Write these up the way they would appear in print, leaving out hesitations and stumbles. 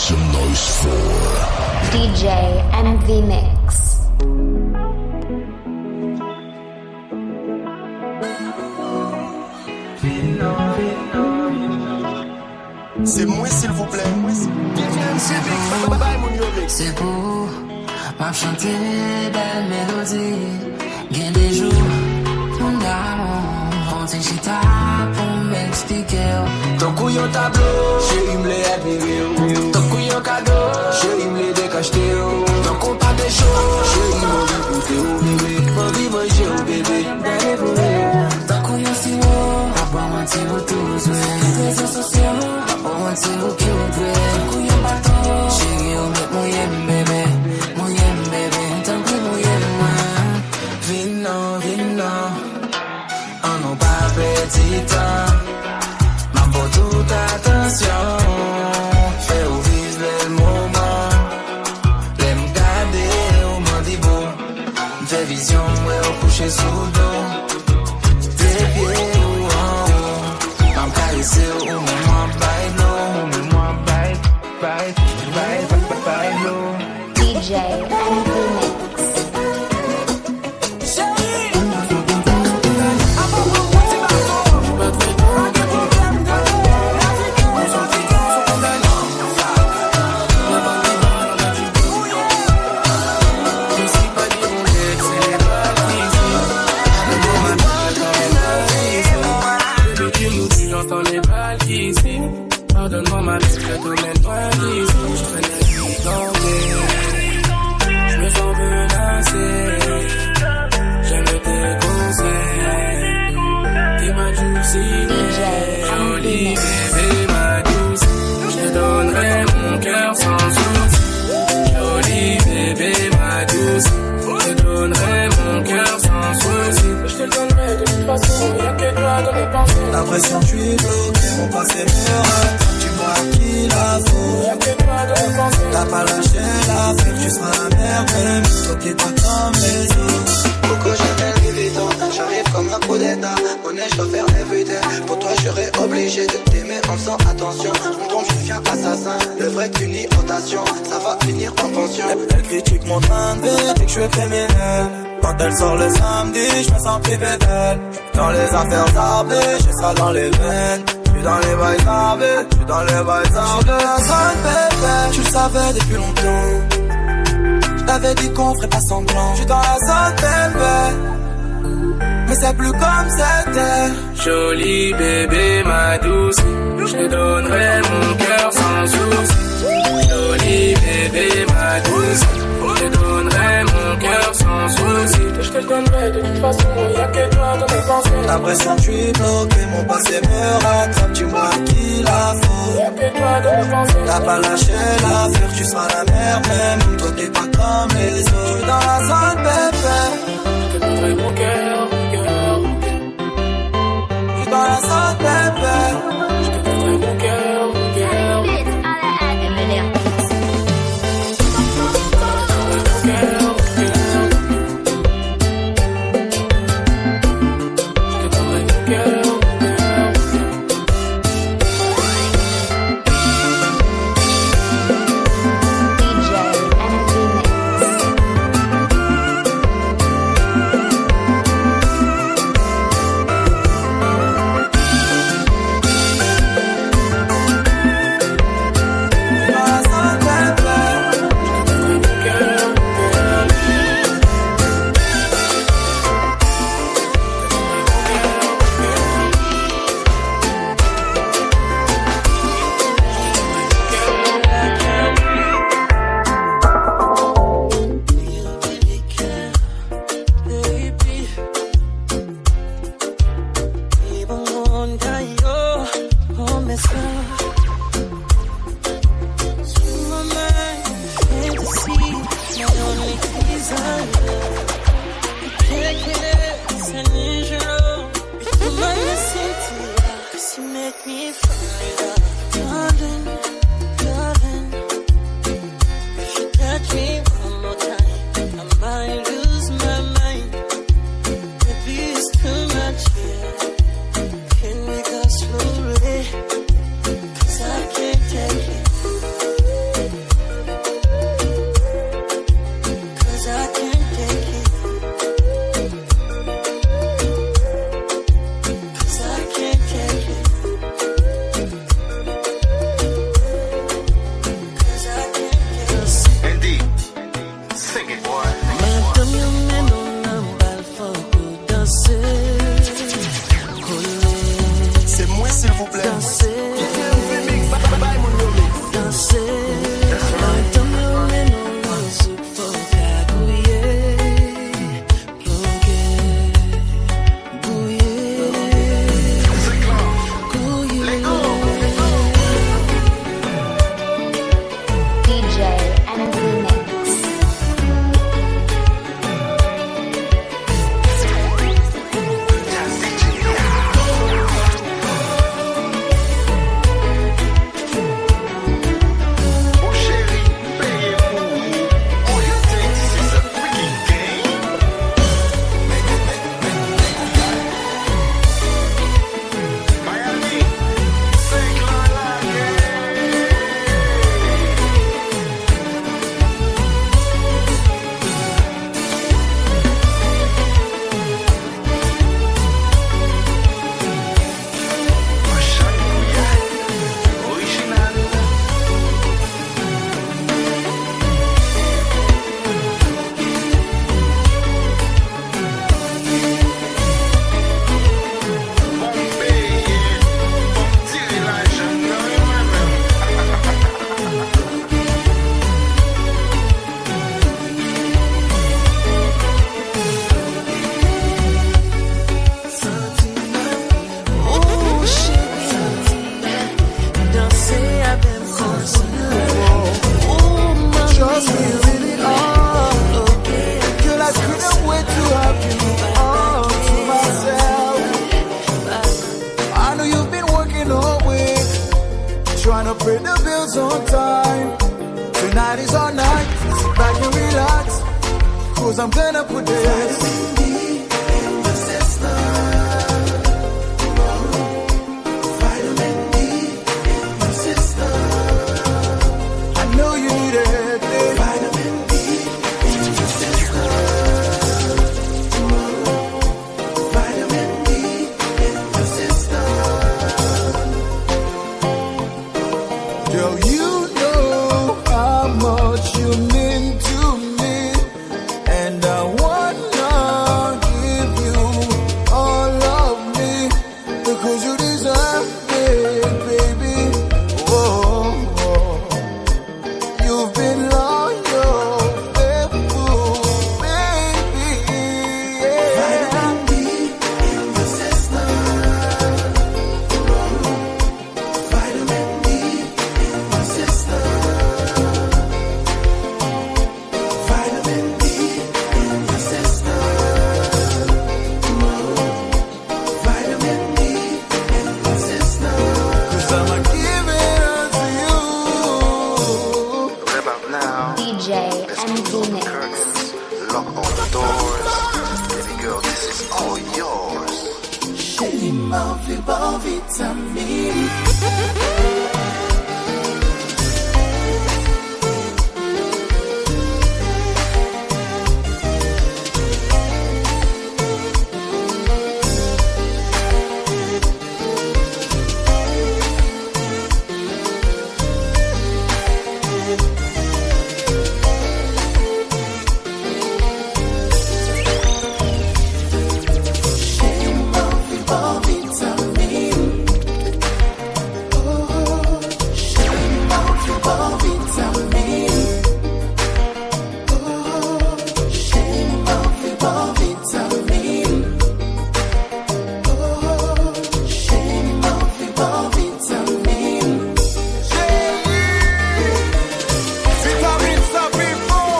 some noise for DJ MV Mix. C'est moi s'il vous plaît. C'est pour m'a chanter belle mélodie. Gain des jours, mon amour, on dit chita pour m'expliquer. Ton couillon tableau, chérie m'l'est admiré. Ton couillon cadeau, chérie m'l'est décacheté. Ton compas des choses, chérie m'en écouté au bébé. Mon vie manger au bébé, d'aller pour eux. Ton couillon si haut, à boire un petit retour. Les réseaux sociaux, à boire un petit retour. Ton couillon bateau, chérie on met mon yem bébé. Mon yem bébé, ton couillon mon yem moi. Vino, vino, on n'a pas petit temps. Pour toute attention, fais ou vive le moment. L'aime garder au mandibo. Fais vision, ouais, au coucher sous le dos. Tes pieds ou en haut. M'en caresser ou même moi baille l'eau. DJ MV Mix. Pardonne-moi ma vie, je te mène loin d'ici. Je fais la vie tenter. Je me sens menacé. J'aime tes conseils. T'es ma douce, jolie bébé, ma douce. Je te donnerai mon cœur sans souci. Jolie bébé, ma douce. Je te donnerai mon cœur sans souci. Je te le donnerai de toute façon, y'a que toi dans mes pensées. L'impression que je suis bloqué, mon passé me rattrape. Tu vois qu'il la faut. Y'a que toi dans mes pensées. T'as pas lâché l'affaire, tu seras la mère même. Toqué pas comme les autres. Pourquoi j'appelle l'évitant? J'arrive comme un coup d'état. Connais, je dois faire everyday. Pour toi, je serais obligé de t'aimer en faisant attention. Je me trompe, je deviens assassin. Le vrai qu'une rotation, ça va finir en pension. Elle critique mon train de vie, dit que je suis criminel. Quand elle sort le samedi, je me sens privé d'elle. Dans les affaires armées, j'ai ça dans les veines. J'suis dans les bails armés, j'suis dans les bails armés. J'suis de la zone bébé, tu le savais depuis longtemps. J't'avais dit qu'on ferait pas semblant. J'suis dans la zone bébé, mais c'est plus comme c'était. Jolie bébé, ma douce, je te donnerai mon cœur sans souci. Jolie bébé, ma douce, je te donnerai mon cœur sans souci. Je te le donnerai de toute façon, y'a que toi dans mes pensées. L'impression que je suis bloqué, mon passé me rattrape. Dis-moi qu'il la faut. Y'a que toi dans mes pensées. T'as pas lâché l'affaire, tu seras la mère même. Toi t'es pas comme les autres. J'suis dans la zone bébé. Je te donnerai mon cœur, mon cœur, mon cœur. J'suis dans la zone bébé. Je te donnerai mon cœur, mon cœur. 'cause I'm gonna put this vitamin D in your system. Vitamin D in your system. I know you need it, babe. Vitamin D in your system. Vitamin D in your system. Girl, you know how much you mean to me, and I wanna give you all of me, because you deserve it, baby. Oh, you've been loyal, faithful, baby. Yeah. Vitamin D in your system. Vitamin D in your system. Vitamin D in your system. Vitamin D in your system. 'Cause I'ma give it unto you. Right about now, DJ let's MV close the Mix. curtains, lock all the doors. Baby girl, this is all yours. Chérie, m'en vitamine. Chérie, m'en vitamine. Oh, chérie, m'en vitamine. Oh, chérie, m'en vitamine. Oh, chérie, m'en vitamine. Vitamine, ça fait bon.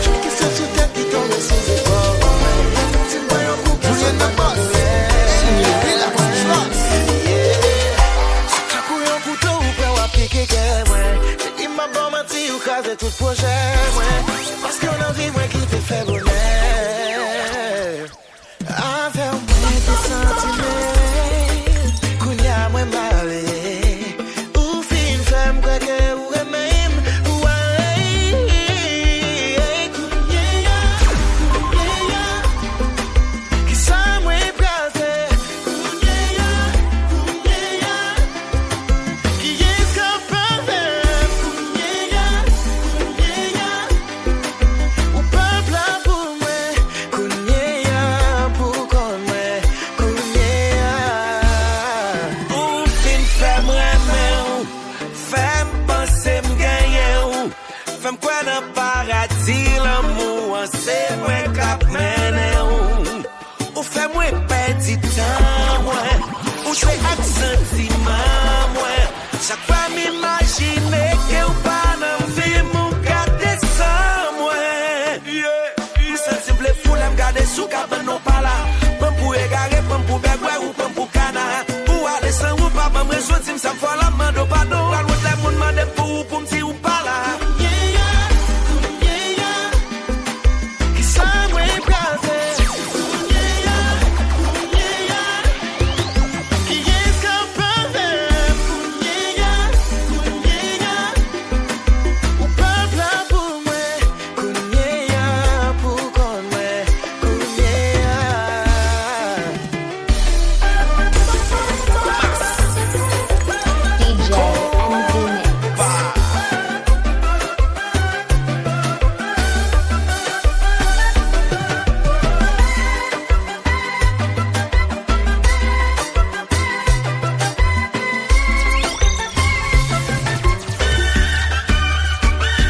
J'ai une question sur tête qui tombe sous les bords. Tu me vois un coup qui vient de passer. Relax, relax. Chaque coup, un couteau ou peut appliquer qu'elle, ouais. J'ai dit ma bonne menti ou caser tout projet, ouais. Parce qu'on a vie, moi, qui te fait bonheur. Avec moi, tes sentiments. Kounya, moi, malé. Ou fin femme, quoi que, ou même. Qui ça, moi, brasé. Qui est capable. Ou peuple pour moi. Kounya, pour qu'on moi. Kounya. Ou fin femme, remède. Femme, pensez m'gagner. Femme, quoi dans paradis, l'amour, c'est moi cap mené. Ou fais-moi petit temps, moi. Ou c'est accent moi. Chaque fois m'imaginer que ou pas dans vie, mon garder sans moi. Ou sensible fou, l'aime garder sous cabane, non pas là. Pam pour égarer, pam pour begouer ou pam pour cana. Ou aller sans ou pas, pam ressortir, ça me fait la main de pardon. La route, les moun mande pour me dire ou pas là. Qui ça, moi, brasé. Qui est capable. Ou peuple pour moi. Kounya, pour qu'on moi. Kounya. DJ MV Mix.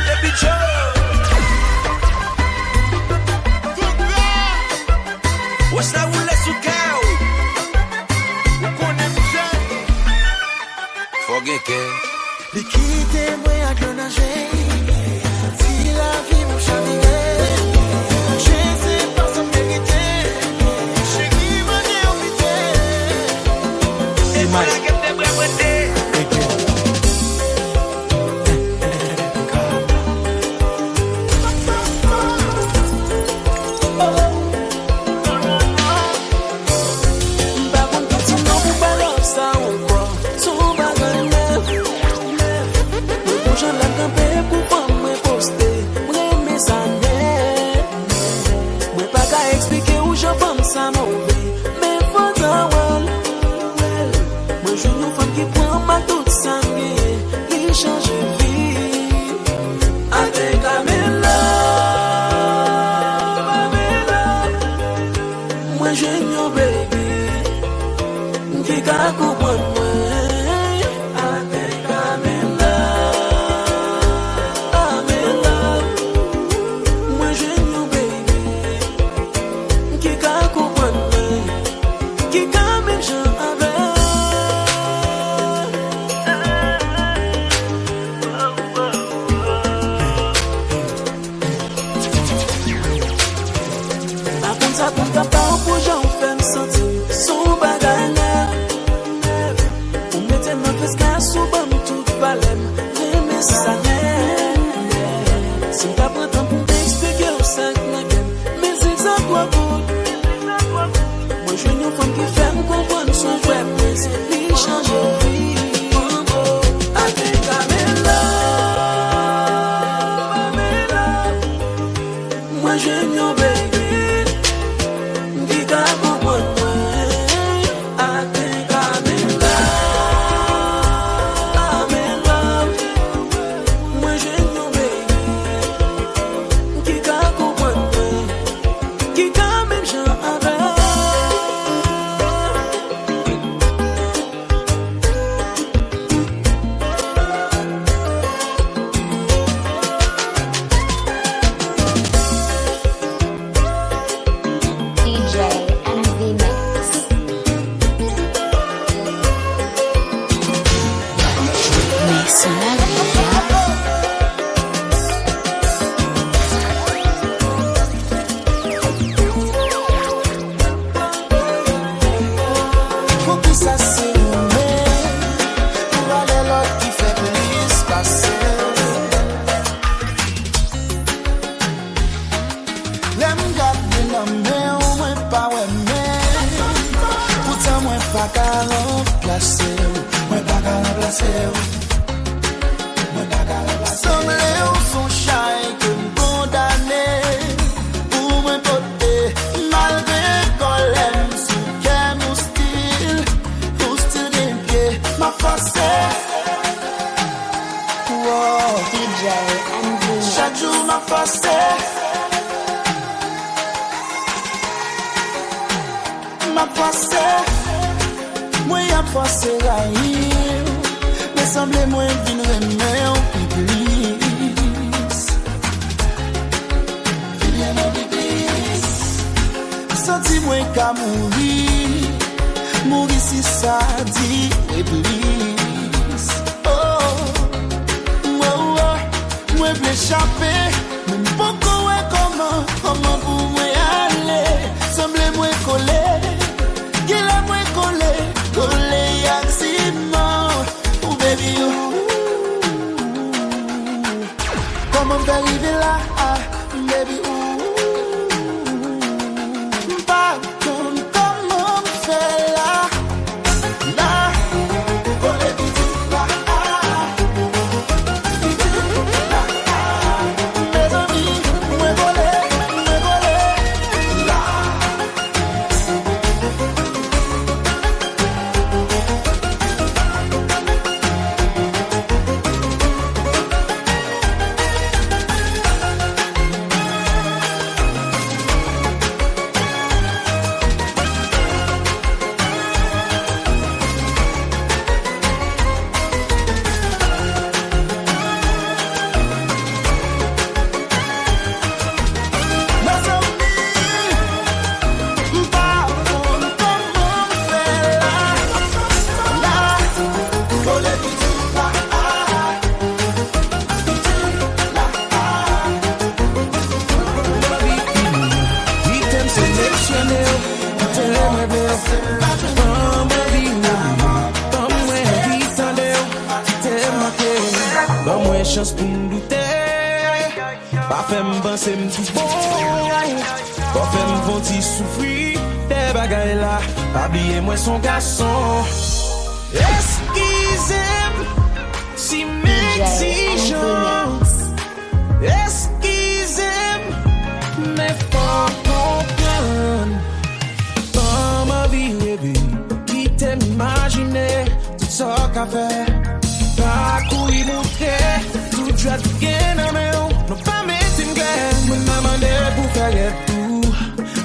Baby Joe. What's that one less you go? Forget que. Liquide, moi, à nager. Si la vie me chavire, je sais pas sans mériter. Chérie, venez au pitié. Et voilà que t'es prêt.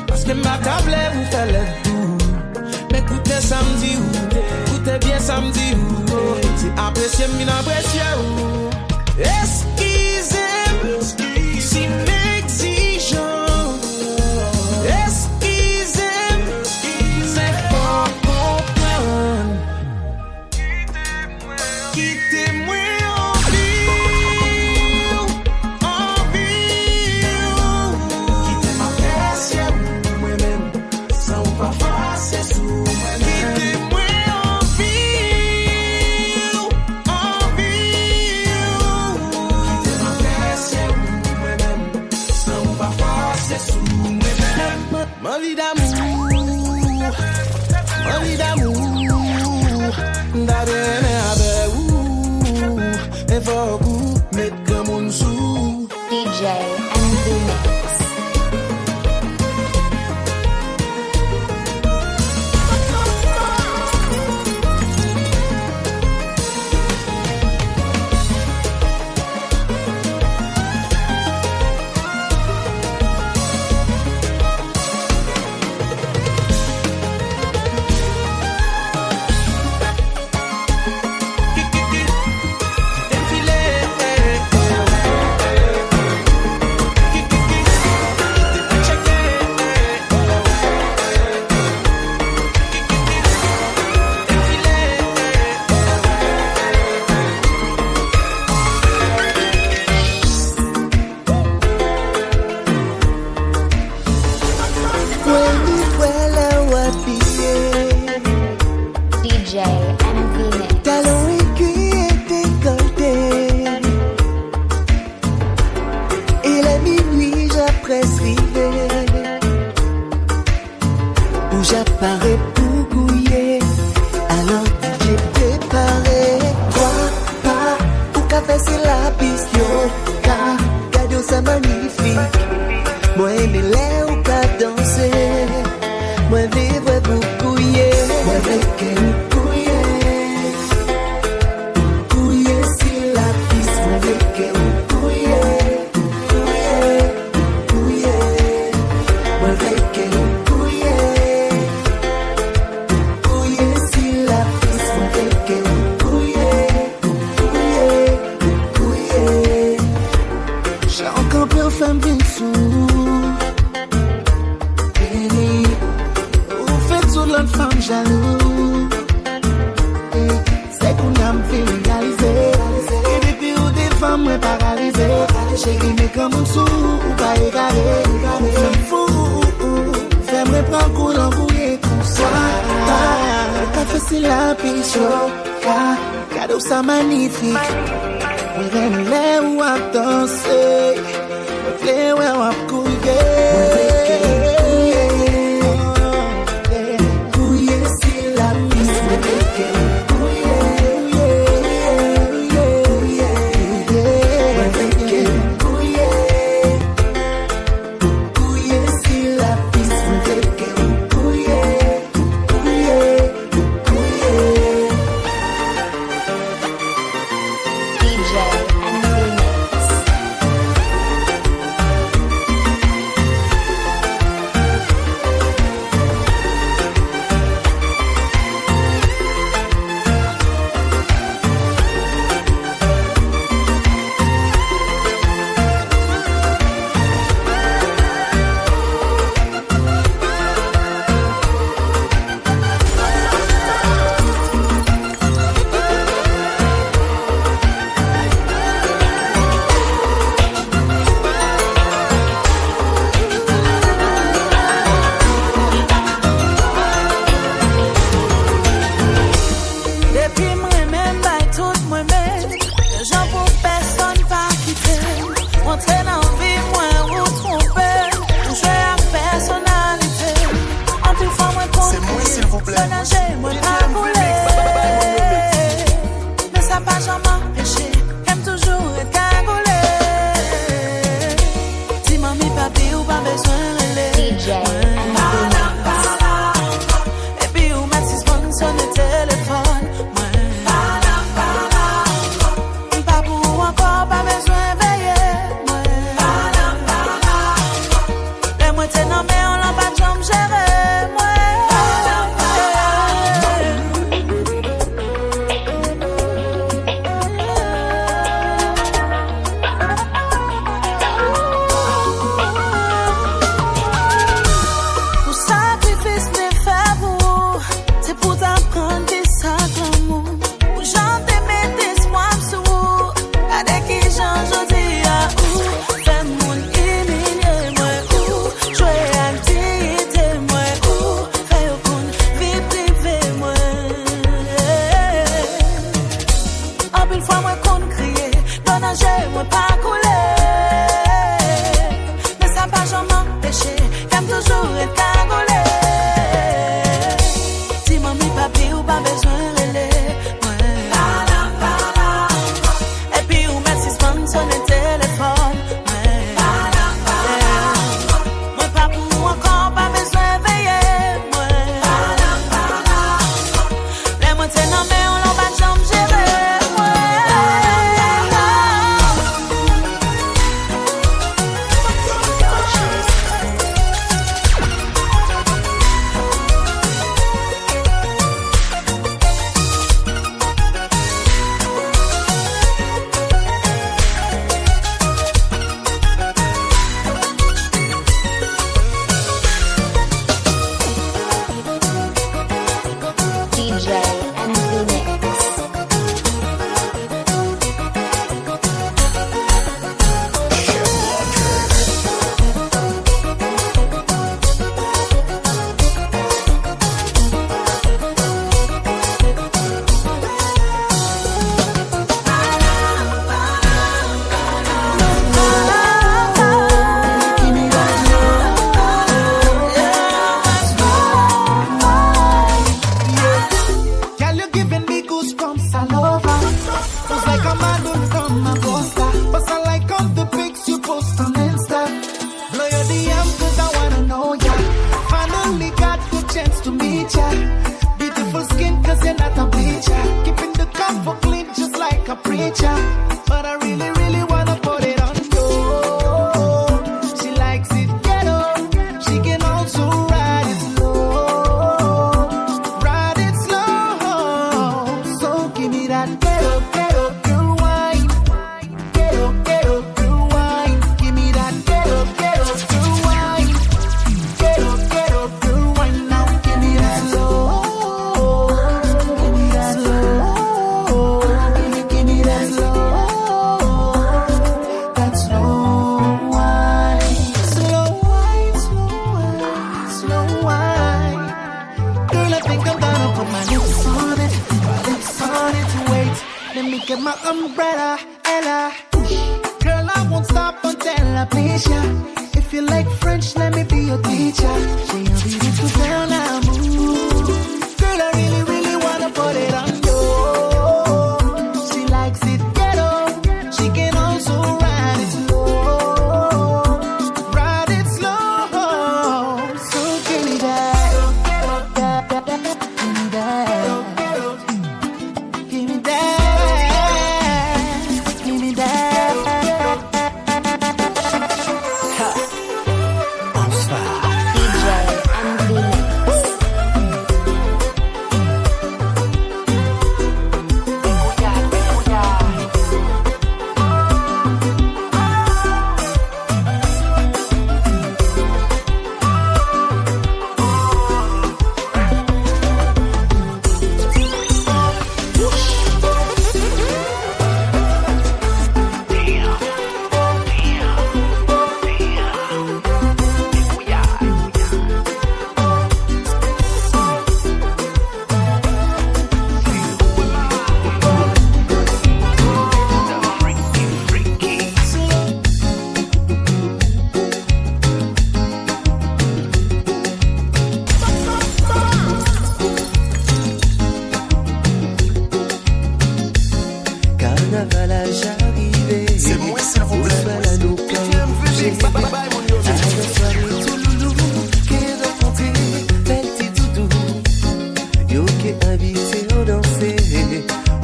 Parce que ma table vous fait le tout. Mais écoutez samedi ou Monsieur m'in apprécié ou excusez-moi si m'exigeant. Excusez-moi, c'est pas comprendre. Quittez-moi en vie, quittez ma pression, moi-même, sans pas passer sous moi-même. Quittez-moi en vie, quittez ma pression, moi-même, sans pas passer sous moi-même. Ma vie d'amour, d'adresse avec vous, et faut que mettre comme un sou. DJ MV Mix. DJ MV Mix. Talons aiguilles et décolleté. Il est minuit, j'appresse river. Où j'apparais pour gouiller. Alors j'ai préparé. Quoi, pas, ou café c'est la piste. Cadeau c'est magnifique. Moi aimer les ou qu'à danser. Moi vivre pour couiller. Moi avec elle. Femme bien sous ou fait sur l'autre femme jaloux. C'est qu'on a me fait réaliser. Et depuis où des femmes me paralysées. Chérie mais comme un sou ou pas égaré. Femme fou, fais-moi prendre coup l'embrouiller tout ça. Le café c'est la pichot. Cadeau ça magnifique. On aime les ou à danser. Play where I'm cool, Moi, t'es nommé, on l'a pas de jambe gérée. Moi, papi ou pas besoin relais. Et puis ou met suspend sur le téléphone. Moi pas pour encore pas besoin veiller. Les mots t'es nommé on l'en pas jambe gérer. DJ Envy Mix. Girl, you're giving me goosebumps all over. Feels like I'm out from a poster. But I like all the pics you post on Insta. Blow your DM cause I wanna know ya. Finally got the chance to meet ya. Beautiful skin cause you're not a bleacher. Keeping the combo clean just like a preacher. But I really, really wanna put it on you. She likes it ghetto. She can also ride it slow. Ride it slow. So give me that ghetto, ghetto, girl wine. Ghetto, ghetto, girl wine. Give me that ghetto, ghetto, girl wine. Ghetto, ghetto, girl wine. Now give me that slow. Give me that slow. Give me that slow. That slow wine. Slow wine, slow wine, slow wine. Girl, I think I'm gonna put my lips on it. My lips on it. Wait, let me get my umbrella, Ella. Girl, I won't stop until I please ya. If you like French, let me be your teacher. Say you'll be beautiful girl now, move. Girl, I really, really wanna put it on you. She likes it ghetto. She can also ride it slow. Ride it slow. So give me that. Give me that. Give me that. Give me that. DJ Envy Mix. Carnaval à j'arrivais. C'est moi, s'il vous plaît. Voilà nos corps. J'ai Bye bye bye, mon yo. à la soirée tout loulou. Qu'est rencontré, petit doudou. Yo qu'est invité au danser.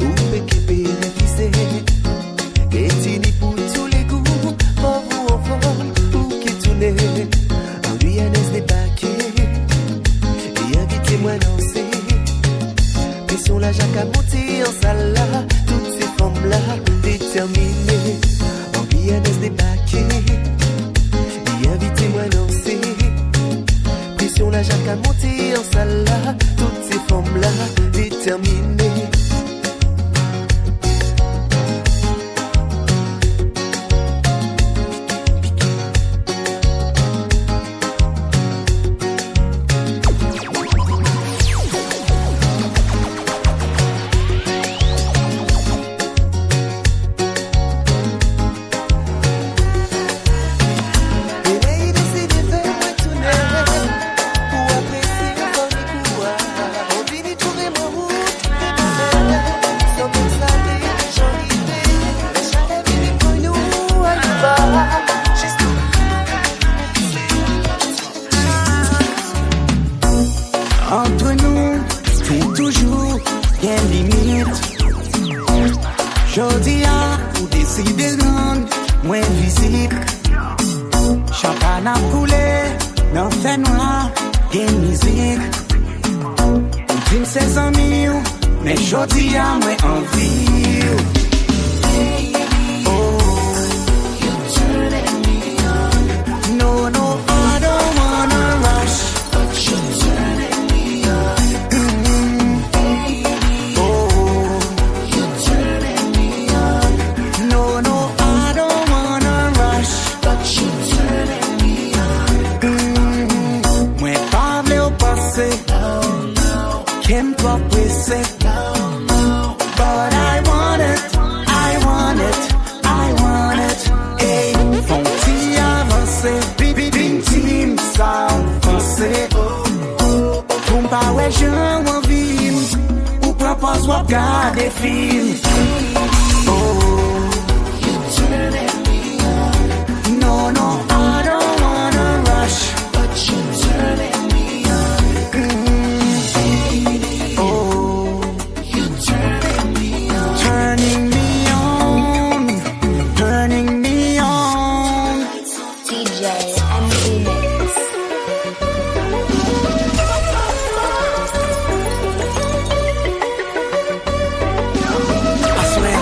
Ou qu'est bénéficié. Qu'est tini pour tous les goûts. Pauvre ou enfant, ou qu'est tourné. En Guyanaise débarqué. Et invitez-moi à danser. Pression la Jacques a monté en salle là. Toutes ces femmes-là déterminées. En Guyanaise débarqué. Et invitez-moi à danser. Pression la Jacques a monté en salle là. Toutes ces femmes-là déterminées. n'a coulé, n'en fait noir, et musique. Dream ses amis, mais jodi à moi envie. No, no, I don't wanna rush, but you're turning me on. Oh, you're turning me on. No, no, I don't wanna rush, but you're turning me on. Mwen pa vle ou pase, kem pa presse, but I want it, I want it, I want it. Hey, fon ti avance, bing team sa fonse. Pou mpa we jan wavim, ou propose wap gade film. No, no, I don't wanna rush, but you're turning me on. Oh, you're turning me on. Turning me on, turning me on. DJ MV Mix. I swear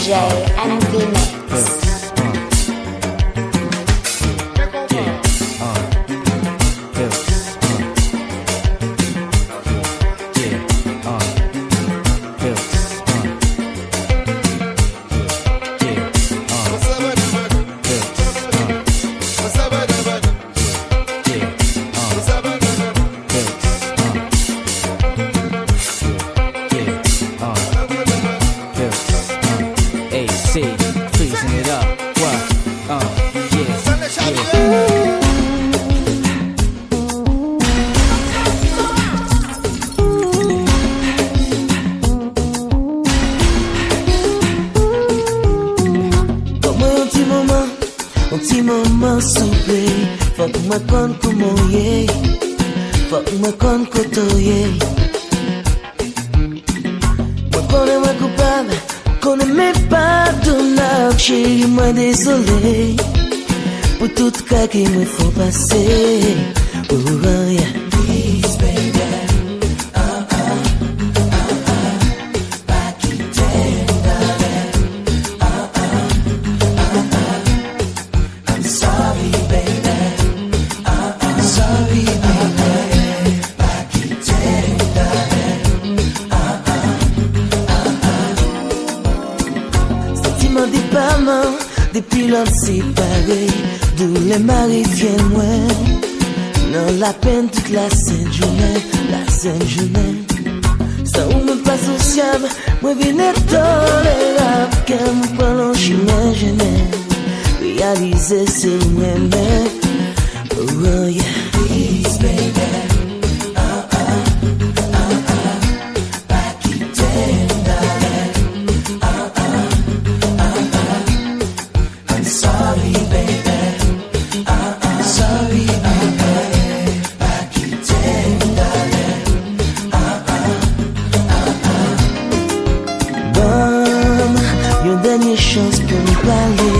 DJ MV Mix. Fuck my con como ye, fuck my con kotoye. Moi connais ma coupable, connais mes pardonnables. Chérie, moi désolé pour tout cas qui me faut passer. Oh yeah, please baby. Depuis l'homme séparé, d'où les maris viennent loin. Non, la peine toute la sainte journée, la sainte journée. Ça ou me pas sociable, moi viens tolérable. Quand me parlons, j'imagine réaliser c'est moi-même. Oh yeah, please baby. Chance pour nous parler,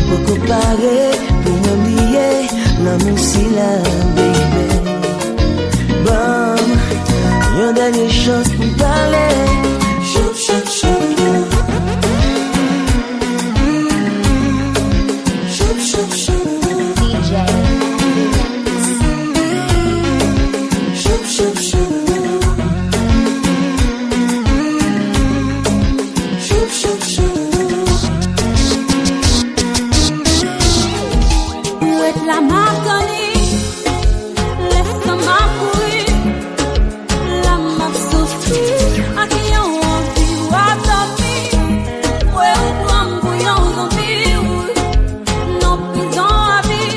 pour comparer, pour m'oublier, l'amour si la baby. Bon, une dernière chance pour nous parler. Chou, chou, chou. Chou, chou, chou. DJ Chou, chou, chou. La Marconi, laisse-moi courir, la m'a souffri, à qui on vit ou à dormir, ouais ou prend bouillon zombie, non prison à vie,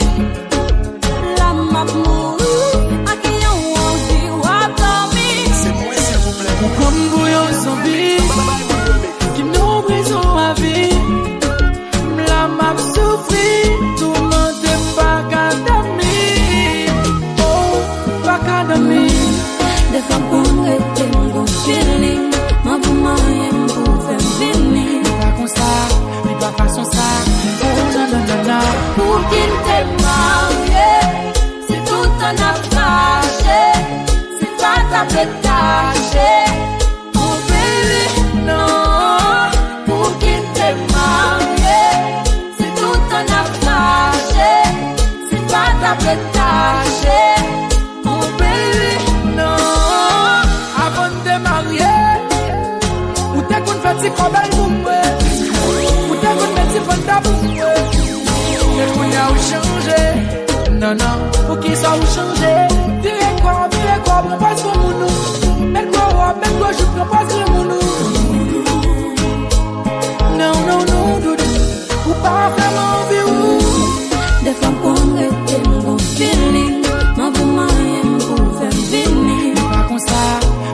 la m'a mourir, à qui on vit ou à dormir, c'est moi s'il vous plaît, ou comme bouillon zombie, qui nous prison à vie, la m'a souffri. Des fois qu'on reste mon feeling, ma maman aime pour faire venir. Pas comme ça, mais pas façon ça. Oh non non non non. Pour qu'il t'ait marié, c'est tout un affaire. C'est pas ta pétache, mon bébé, non. Pour qu'il t'ait marié, c'est tout un affaire. C'est pas ta pétache. C'est comme elle boumoué, ou t'es qu'on met si bon taboumoué. Mais qu'on y a ou changé, non non, pour qu'il soit ou changé. Virez quoi, prends pas sur mon nous. Mets quoi, je prends pas sur mon nous. Non non non, doudou, ou pas vraiment envie. Des fois qu'on reste mon feeling, ma maman aime pour faire venir. Pas comme ça,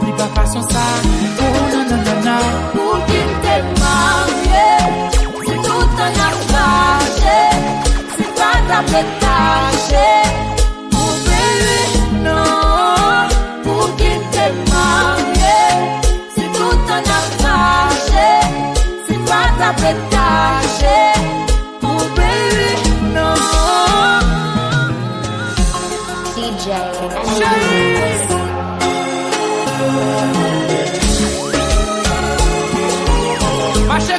mais pas façon ça. Oh non non non non. Pour qu'il t'ait marié, c'est tout un affaire. C'est pas ta pétache, mon bébé, non. Pour qu'il t'ait marié, c'est tout un affaire. C'est pas ta pétache, mon bébé, non. DJ Marche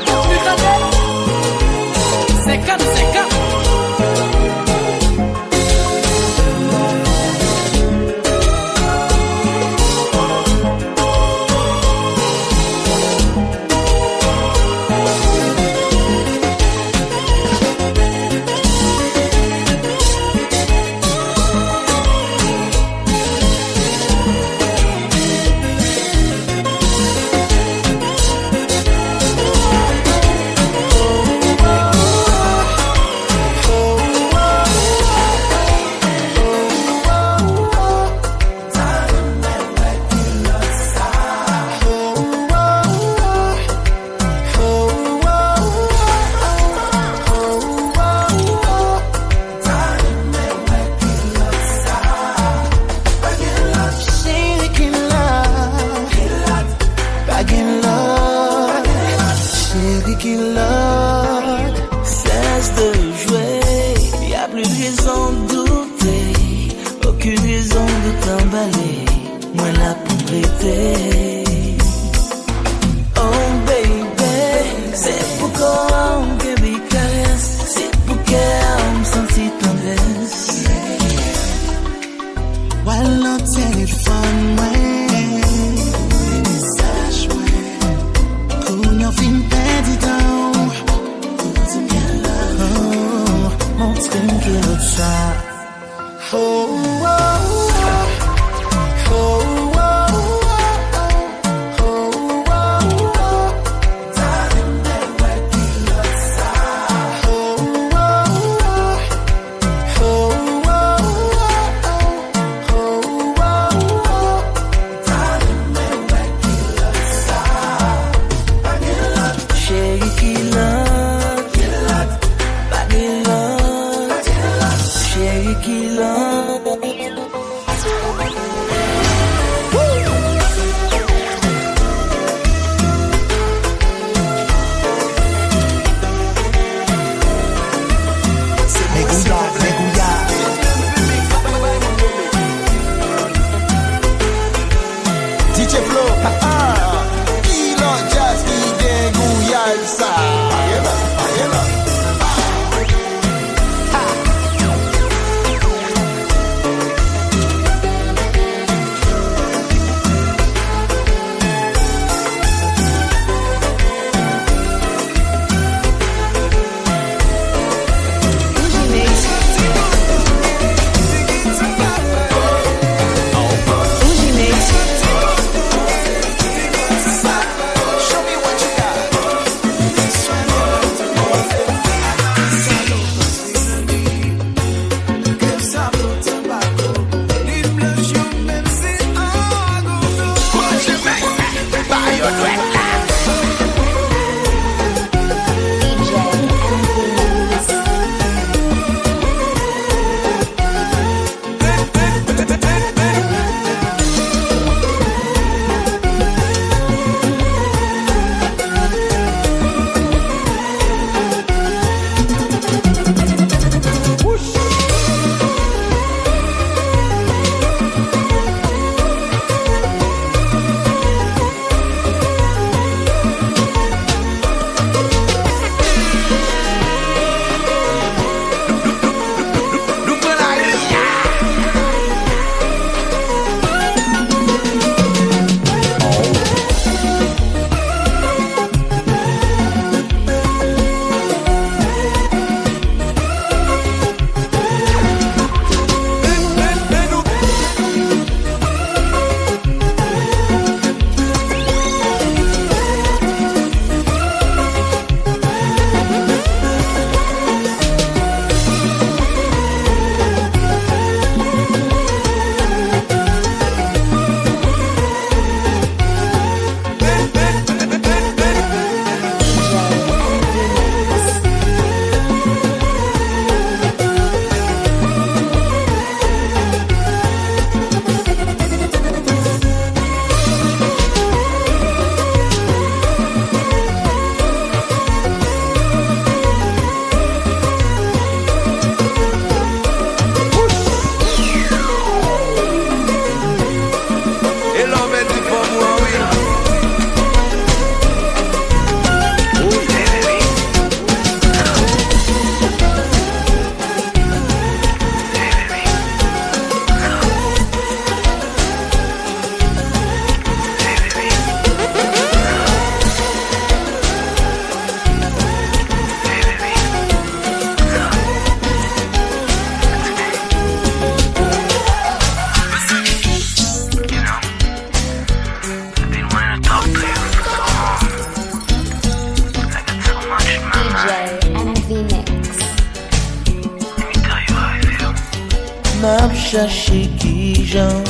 m'a cherché qui j'en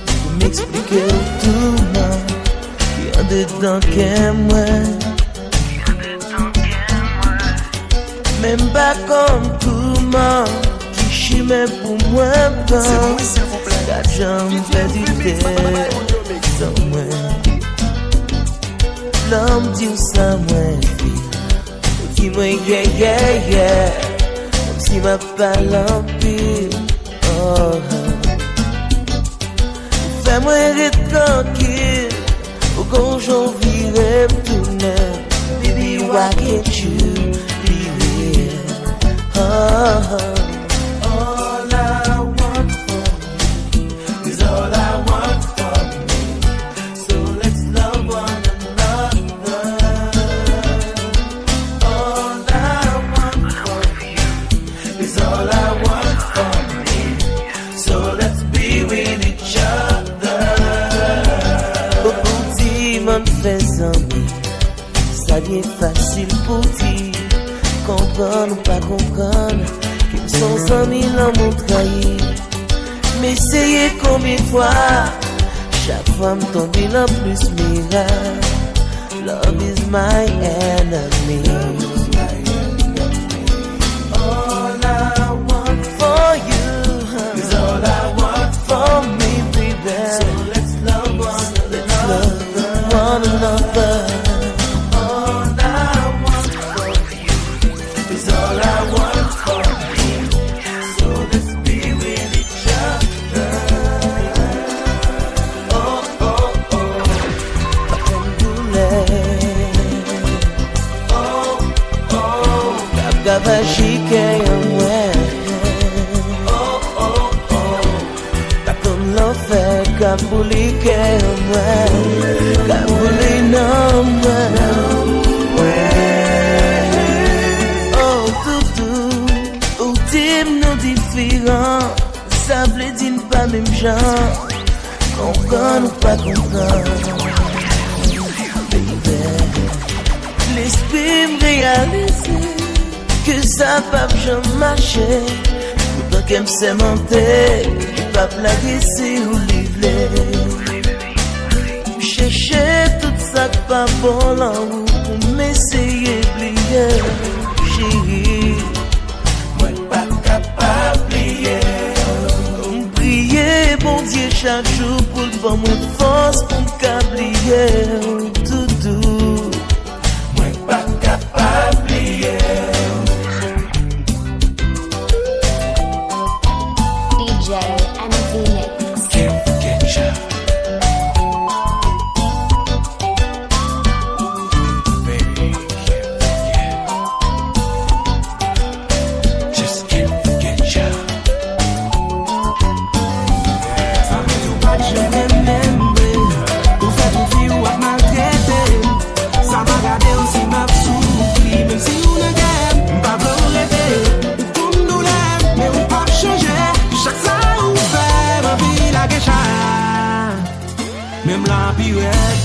pour m'expliquer tout non qui a dedans qu'est moi même pas comme tout monde qui chimé pour moi bon la jambe fait du terre sans moi l'homme dit ça moi qui moi yeah comme si m'a pas l'empire oh fais-moi être tranquille au gonjon vivre tout neuf baby why can't you leave here all I want from you is all I want from me so let's love one another all I want from you is all I want from me so let's be with each other m'en fais amis ça devient facile pour dire comprendre ou pas comprendre qu'ils sont amis l'amour trahi mais essayez combien de fois chaque fois me tomber la plus miracle love is my enemy all I want for you is all I want for me baby so let's love one another all I want for you is all I want for me so let's be with each other Gava chique moi Comme l'enfer Kabouli que moi Kabouli non moi oh toutou ou tim nous différents ça veut dire pas même genre comprendre ou pas comprendre baby l'esprit me réalise que ça va jamais marcher pourtant qu'elle me sait monter pas plaguer si ou livrer chercher tout ça pas bon là pour m'essayer oublier chérie moi pas capable oublier prier bon Dieu chaque jour pour le bon mon force pour me oublier tout doux moi pas capable oublier DJ and Phoenix. Can't forget ya. Baby, can't forget. Just can't forget ya. Je remember ou fait tout vie ou à maltraiter ça m'a gardé aussi m'a souffri même si on a gagne pas lever ou comme nous l'aime mais on pas changer chaque ça ou fait ma vie la guécha même la pirate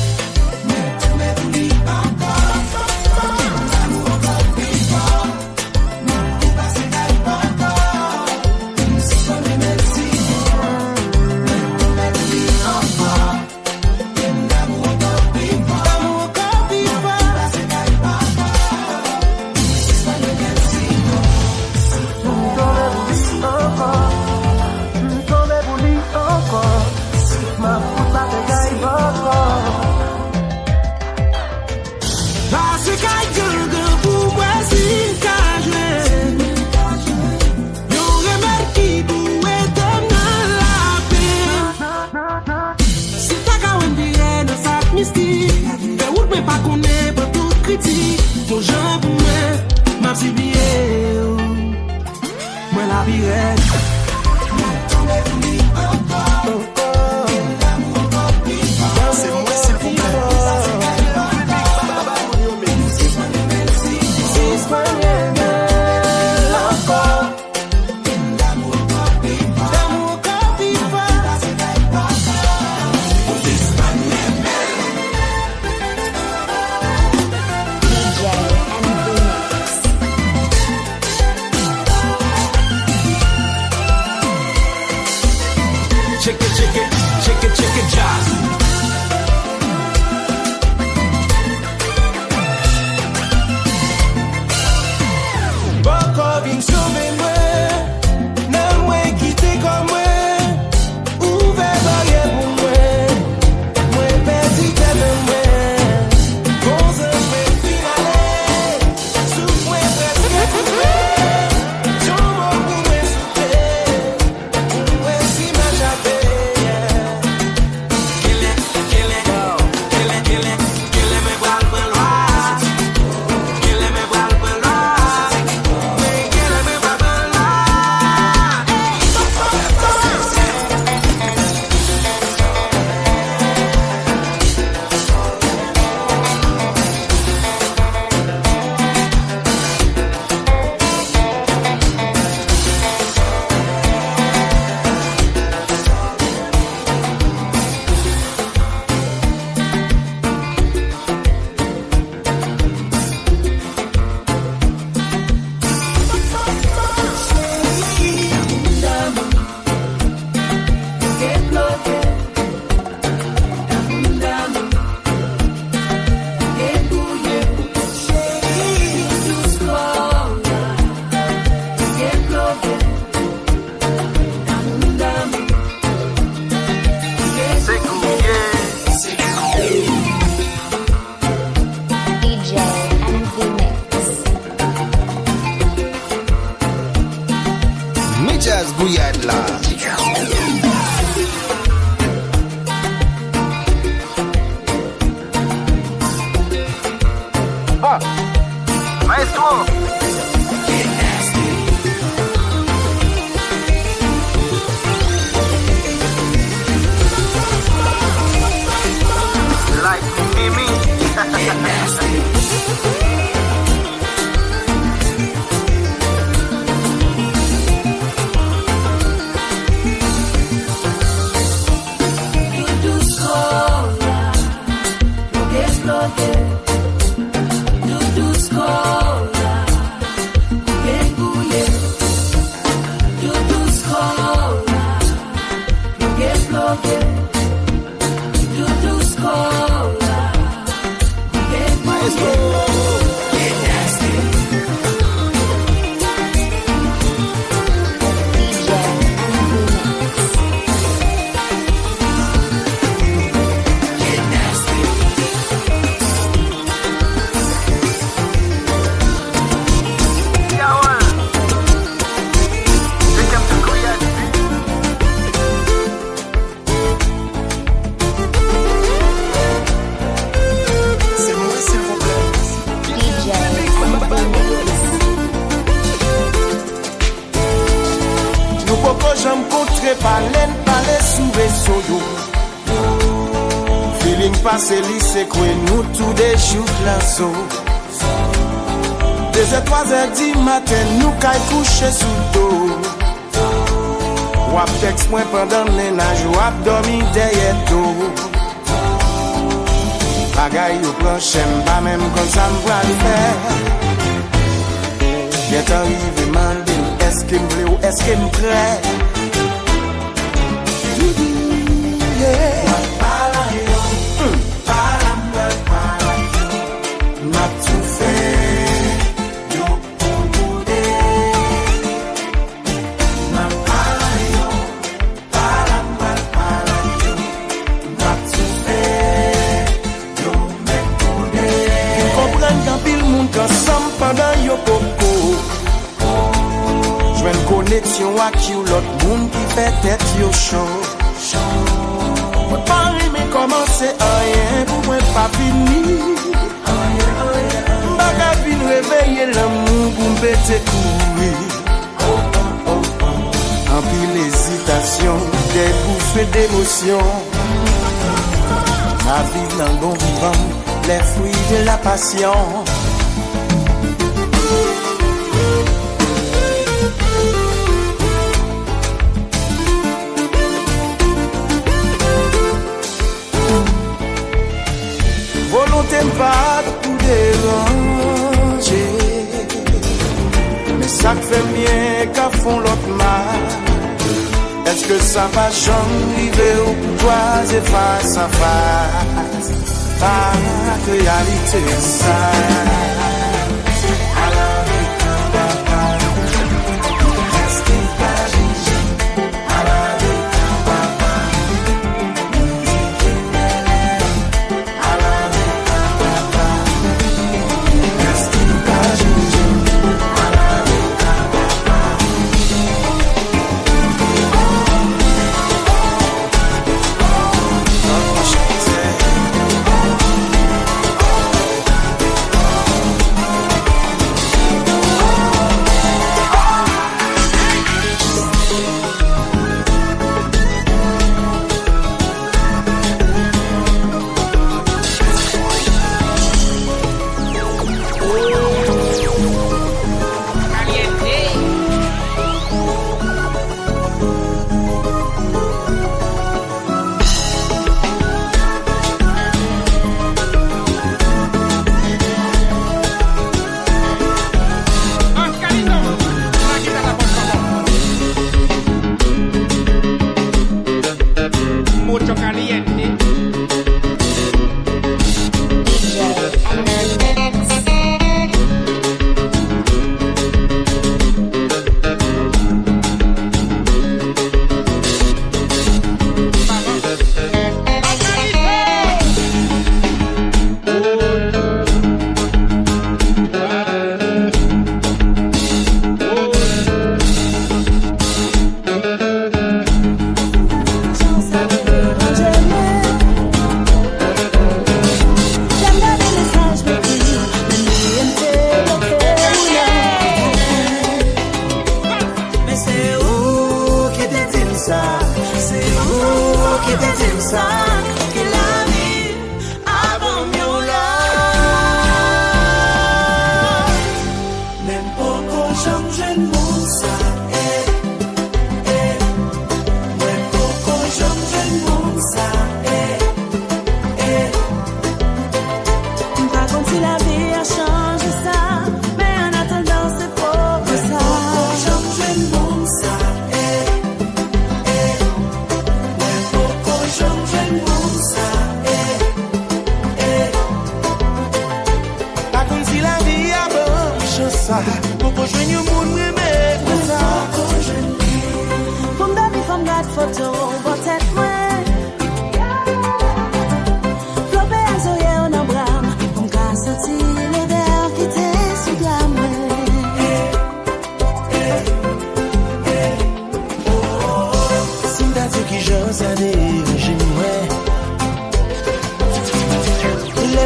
bloqué. Doudou Scola, Bougué Bouillé. Doudou Scola, Bougué bloqué. Doudou Scola, Bougué Bouillé. Passé lycée, quoi nous tous des jours l'assaut. 2h, 3h du matin, nous caille coucher sous le dos. Wap texte moi pendant le ménage, wap dormi derrière dos. Bagay ou prochain, pas même comme ça m'voit le faire. Bien arrivé, mandine, est-ce qu'il me plaît ou est-ce qu'il me plaît? Connexion avec you, l'autre monde qui fait tête yo chaud. Moi pas aimer commencer rien pour moi pas fini. M'baga fin réveiller l'amour pour m'péter courir. En pile hésitation, des bouffées d'émotion. Ma vie dans bon vivant, les fruits de la passion. T'aimes pas tout déranger, mais ça fait bien qu'à fond l'autre mal. Est-ce que ça va j'arriver au pouvoir et face à face? La réalité ça.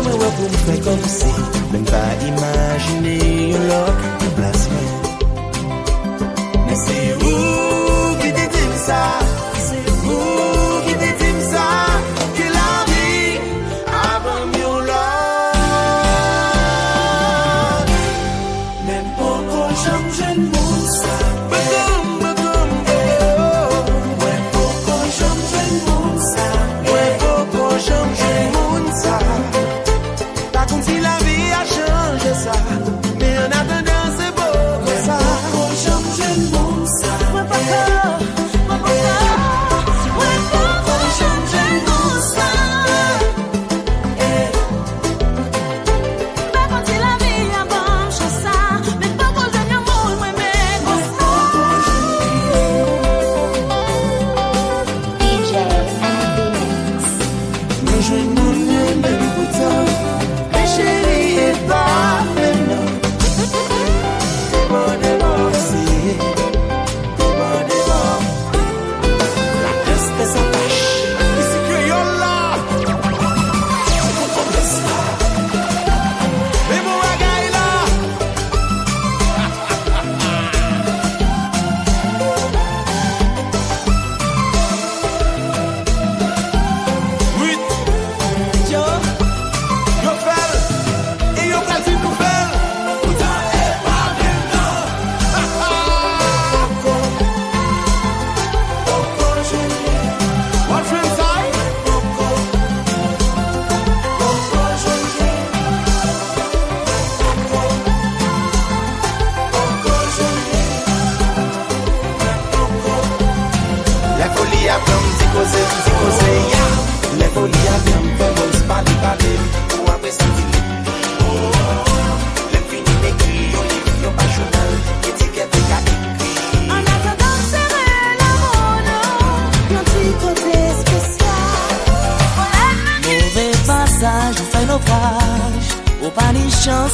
moi ouais pour me faire comme si même pas imaginer un lock de placement. Mais c'est vous qui détime ça, c'est vous qui détime ça, que la vie avant mieux là. Même pour qu'on change le monde ça. Mais en attendant c'est beau comme ça. Qu'on change le monde ça. Ouais papa, qu'on change le monde ça. Pas quand il a mis à banche ça, mais pas qu'on change le monde, ouais mais comme ça. DJ Phoenix. Mais je ne m'en même pourtant. Mais chérie est pas maintenant.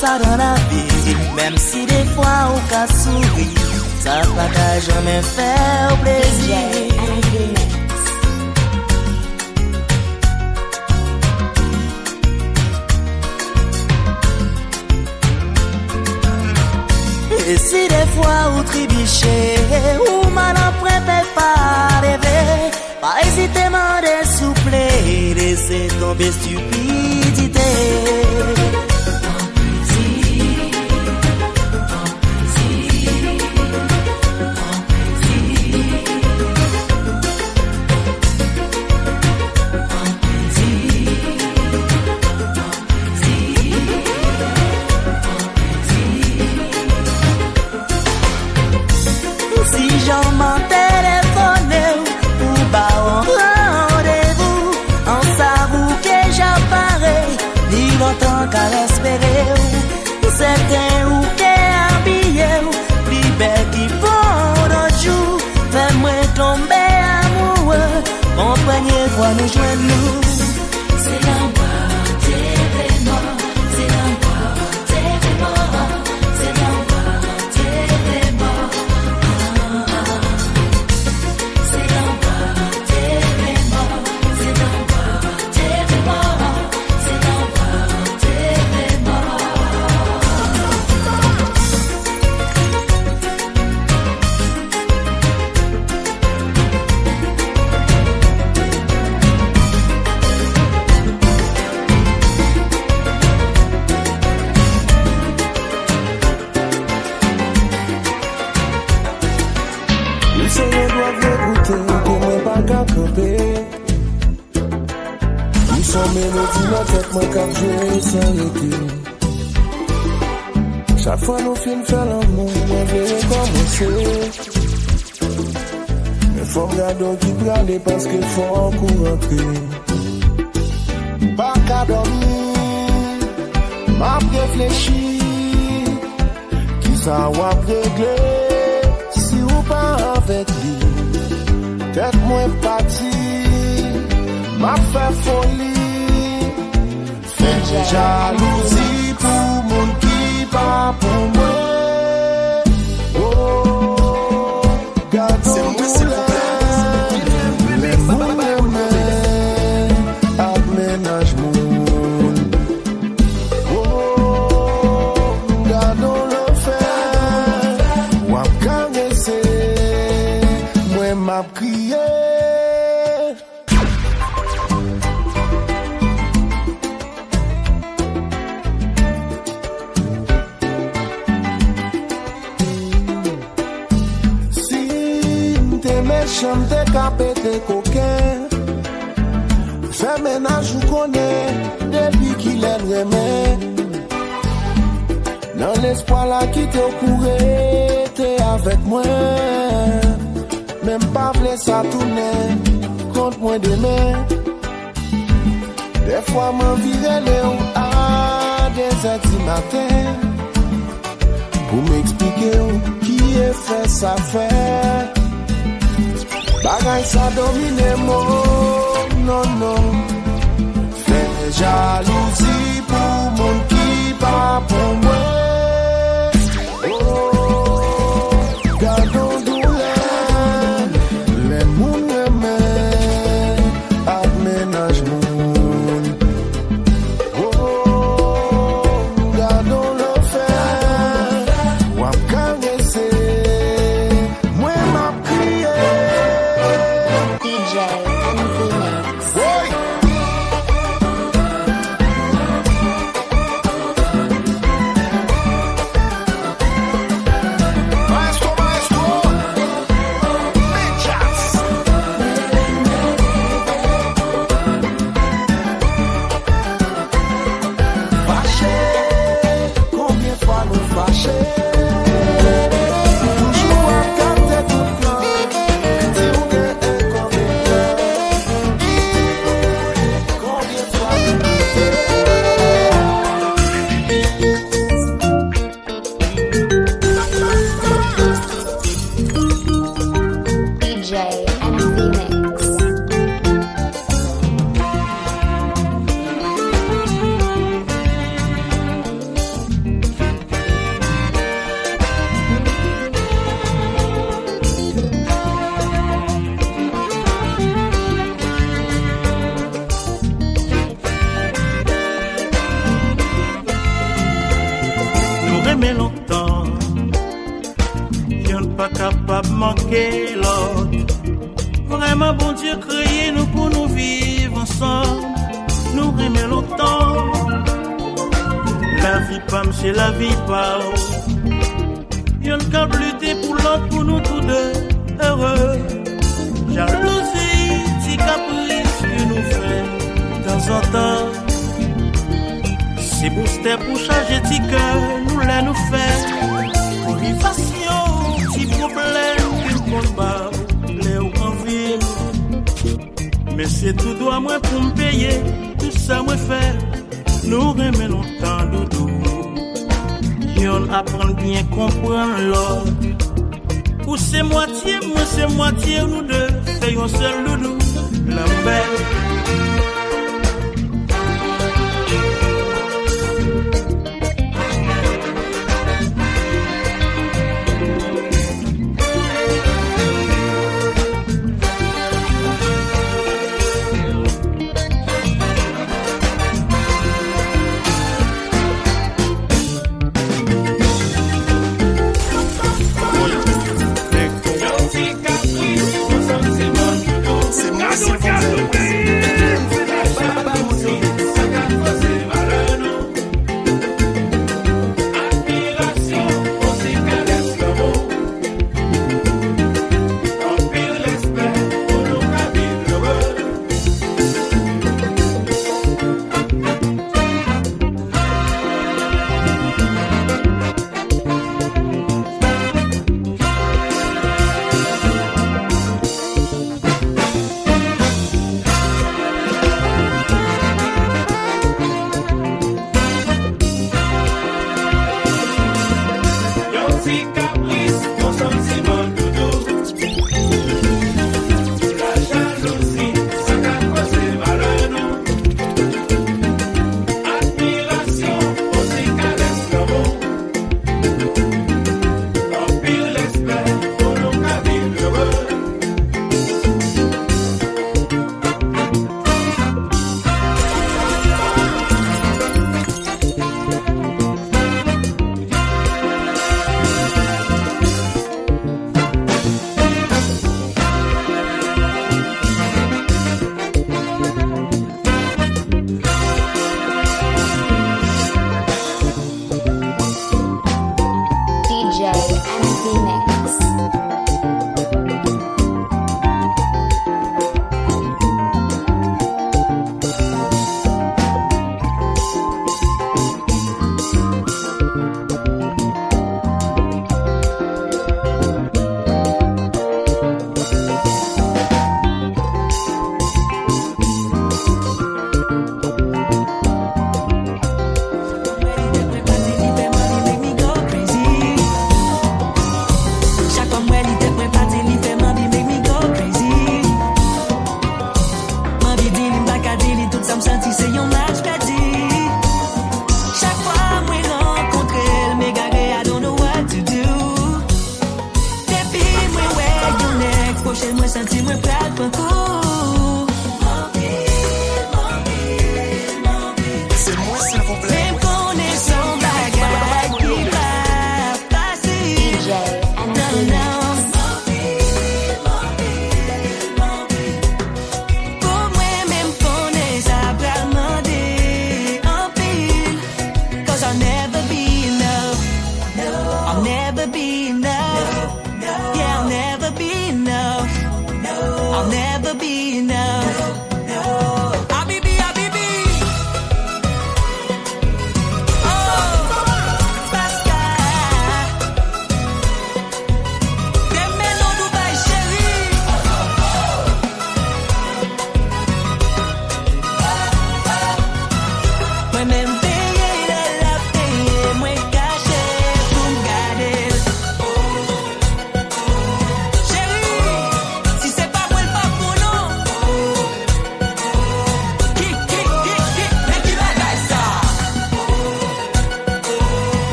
Ça dans la vie, même si des fois on casse sourire, ça pas qu'à jamais faire plaisir. Et si des fois vous tribichez, ou mal emprunté pas rêver, pas hésiter à dessouffler, laisser tomber stupidité. Tant qu'à l'espérer, certains ou qui habillent, plus belle qui font notre jour, fais-moi tomber amoureux, mon premier fois nous joindre nous. C'est la mort, t'es vraiment, c'est la mort, t'es vraiment, c'est la mort, t'es vraiment, c'est la mort, t'es vraiment, c'est la mort, t'es vraiment, c'est la mort. Son mélodie dans tête, moi quand je sans arrêter. Chaque fois nous films faire l'amour, on veut commencer. Mais faut regarder qui regarder parce qu'il faut encore rentrer. Pas qu'à dormir, m'a réfléchi. Qui ça va régler si ou pas avec lui. Tête moins parti, m'a fait folie. Fait jalousie pour mon qui pas pour moi. Oh, garde c'est moi s'il vous plaît. Aménage mon chambre de capé de coquin. Fais ménage ou connaît, depuis qu'il est aimé. Dans l'espoir là qui te courait, t'es avec moi. Même pas vle ça tourner, contre moi demain. Des fois m'en vire Léo à des heures du matin. Pour m'expliquer qui est fait ça fait. Bagay ça domine moi, non non. Fais jalousie pour mon qui pas pour moi. Gardons douleur, les mouns aimés, aménage moun. Gardons le fer, wap caresser, moi m'a crié. DJ Phoenix. Mais longtemps, y'en pas capable de manquer l'autre. Vraiment, bon Dieu, créé nous pour nous vivre ensemble. Nous aimer longtemps. La vie pas, c'est la vie pas. Y'en qu'à lutter pour l'autre, pour nous tous deux heureux. Jalousie, petit caprice que nous faisons de temps en temps. C'est pour c'était pour changer de cœur, nous les nous faire. Pour vivation, petit problème, qu'il combat, les ou en ville. Mais c'est tout droit moi pour me payer, tout ça moi faire. Nous remet longtemps doudou. Y'en apprend bien comprendre l'autre. Ou c'est moitié, moi c'est moitié, nous deux, faisons seul doudou, l'embelle. C'est moi,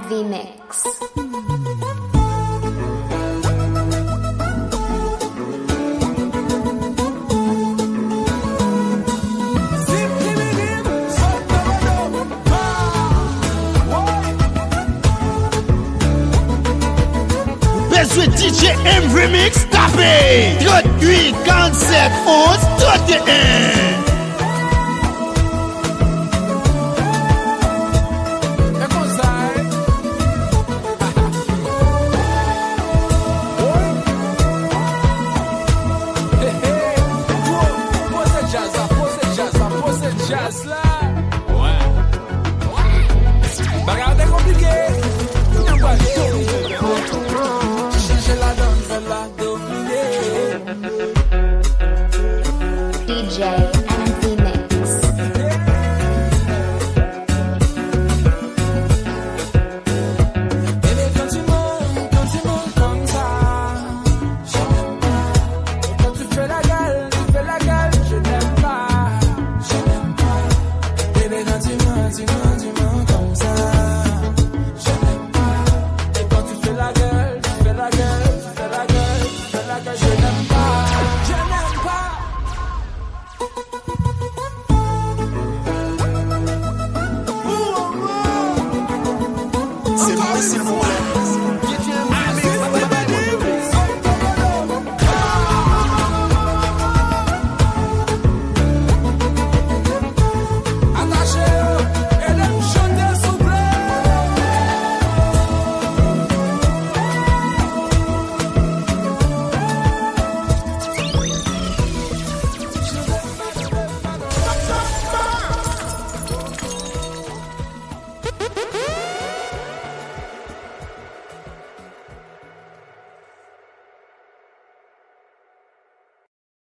MV Mix. Besoin DJ MV Mix, tapez 38 47 11 31. Jazz là, ouais. Bagarre compliqué, on va changer la donne, faire la dominer. DJ MV Mix. Bébé, quand tu montes comme ça, je n'aime pas. Et quand tu fais la gale, je n'aime pas. Bébé, quand tu mens comme ça, je n'aime pas. Et quand tu fais la gueule, je n'aime pas. C'est moi,